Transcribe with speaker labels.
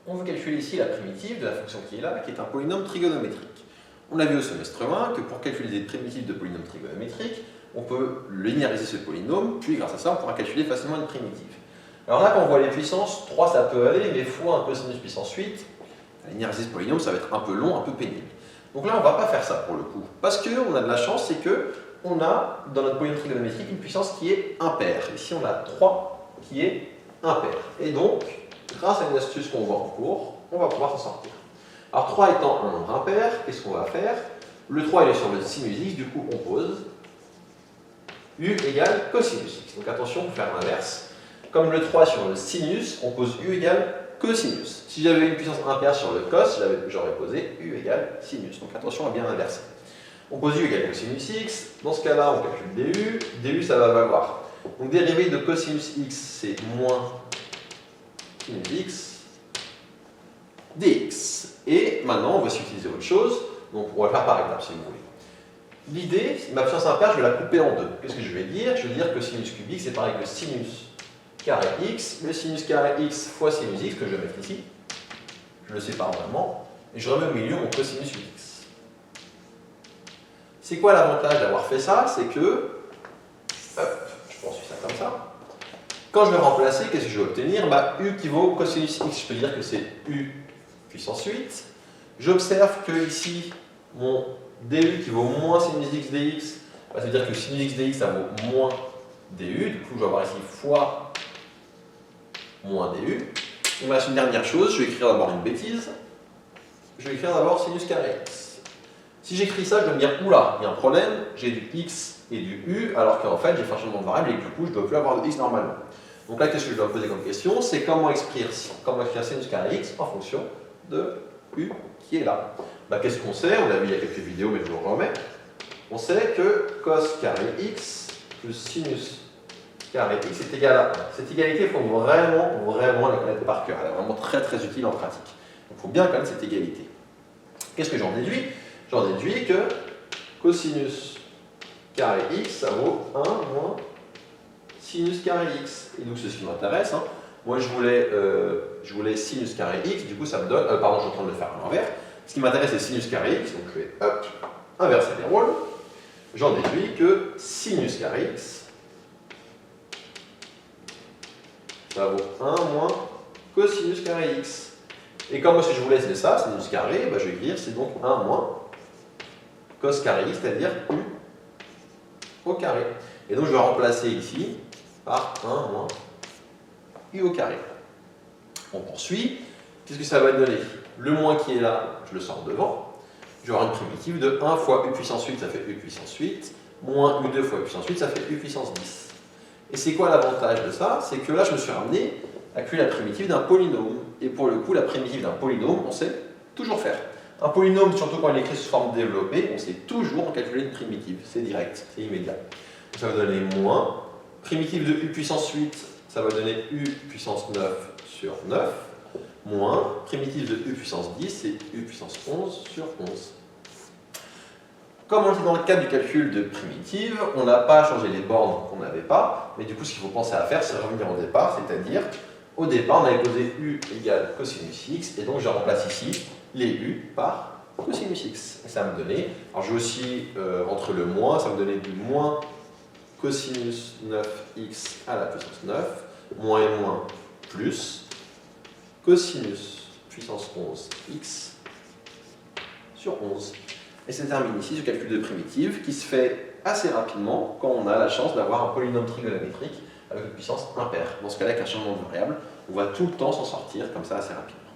Speaker 1: on veut calculer ici la primitive de la fonction qui est là, qui est un polynôme trigonométrique. On a vu au semestre 1 que pour calculer des primitives de polynômes trigonométriques, on peut linéariser ce polynôme, puis grâce à ça, on pourra calculer facilement une primitive. Alors là, quand on voit les puissances, 3 ça peut aller, mais fois un cosinus puissance 8, linéariser ce polynôme, ça va être un peu long, un peu pénible. Donc là, on ne va pas faire ça pour le coup. Parce qu'on a de la chance, c'est qu'on a dans notre polynôme trigonométrique une puissance qui est impaire. Ici, on a 3 qui est impair. Et donc, grâce à une astuce qu'on voit en cours, on va pouvoir s'en sortir. Alors 3 étant un nombre impair, qu'est-ce qu'on va faire? Le 3 il est sur le sinus x, du coup on pose u égale cosinus x. Donc attention, pour faire l'inverse. Comme le 3 sur le sinus, on pose u égale cosinus. Si j'avais une puissance impaire sur le cos, j'aurais posé u égale sinus. Donc attention à bien inverser. On pose u égale cosinus x. Dans ce cas-là, on calcule du. Du, ça va valoir. Donc dérivée de cosinus x, c'est moins sinus x dx. Et maintenant, on va s'utiliser autre chose. Donc on va le faire par étapes si vous voulez. L'idée, ma puissance impaire, je vais la couper en deux. Qu'est-ce que je vais dire? Je vais dire que sinus cube x c'est pareil que sinus carré x. Le sinus carré x fois sinus x que je vais mettre ici. Je le sépare vraiment. Et je remets au milieu mon cosinus x. C'est quoi l'avantage d'avoir fait ça? C'est que, hop, je poursuis ça comme ça. Quand je vais remplacer, qu'est-ce que je vais obtenir? U qui vaut cosinus x, je peux dire que c'est u puissance 8. J'observe que ici, mon du qui vaut moins sinus x dx, ça veut dire que sinus x dx ça vaut moins du. Du coup, je vais avoir ici fois moins du. Il me reste une dernière chose, je vais écrire d'abord une bêtise. Je vais écrire d'abord sinus carré x. Si j'écris ça, je vais me dire, oula, il y a un problème, j'ai du x et du u, alors qu'en fait, j'ai fait un changement de variable et que du coup, je ne dois plus avoir de x normalement. Donc là, qu'est-ce que je dois me poser comme question? C'est comment écrire sinus carré x en fonction de u qui est là. Qu'est-ce qu'on sait? On l'a vu il y a quelques vidéos, mais je vous le remets. On sait que cos carré x plus sinus carré x est égal à 1. Cette égalité, il faut vraiment la connaître par cœur. Elle est vraiment très très utile en pratique. Donc il faut bien connaître cette égalité. Qu'est-ce que j'en déduis? J'en déduis que cosinus carré x, ça vaut 1 moins sinus carré x. Et donc c'est ce qui m'intéresse. Hein. Moi je voulais sinus carré x, du coup ça me donne, pardon, je suis en train de le faire à l'envers. Ce qui m'intéresse c'est sinus carré x, donc je vais hop, inverser les rôles. J'en déduis que sinus carré x, ça vaut 1 moins cosinus carré x. Et comme moi si je voulais c'est ça, sinus carré, je vais écrire c'est donc 1 moins cos carré x, c'est-à-dire u au carré. Et donc je vais remplacer ici par 1 moins u au carré. On poursuit. Qu'est-ce que ça va donner? Le moins qui est là, je le sors devant. Je vais avoir une primitive de 1 fois u puissance 8, ça fait u puissance 8, moins u2 fois u puissance 8, ça fait u puissance 10. Et c'est quoi l'avantage de ça? C'est que là, je me suis ramené à calculer la primitive d'un polynôme. Et pour le coup, la primitive d'un polynôme, on sait toujours faire. Un polynôme, surtout quand il est écrit sous forme développée, on sait toujours calculer une primitive. C'est direct, c'est immédiat. Ça va donner moins. Primitive de u puissance 8, ça va donner u puissance 9 sur 9, moins primitive de u puissance 10, c'est u puissance 11 sur 11. Comme on était dans le cadre du calcul de primitive, on n'a pas changé les bornes qu'on n'avait pas, mais du coup ce qu'il faut penser à faire, c'est revenir au départ, c'est-à-dire au départ on avait posé u égale cosinus x, et donc je remplace ici les u par cosinus x. Et ça va me donner, alors je vais aussi entre le moins, ça va me donner du moins cosinus 9x à la puissance 9, moins et moins plus cosinus puissance 11x sur 11. Et ça termine ici ce calcul de primitive qui se fait assez rapidement quand on a la chance d'avoir un polynôme trigonométrique avec une puissance impaire. Dans ce cas-là, avec un changement de variable, on va tout le temps s'en sortir comme ça assez rapidement.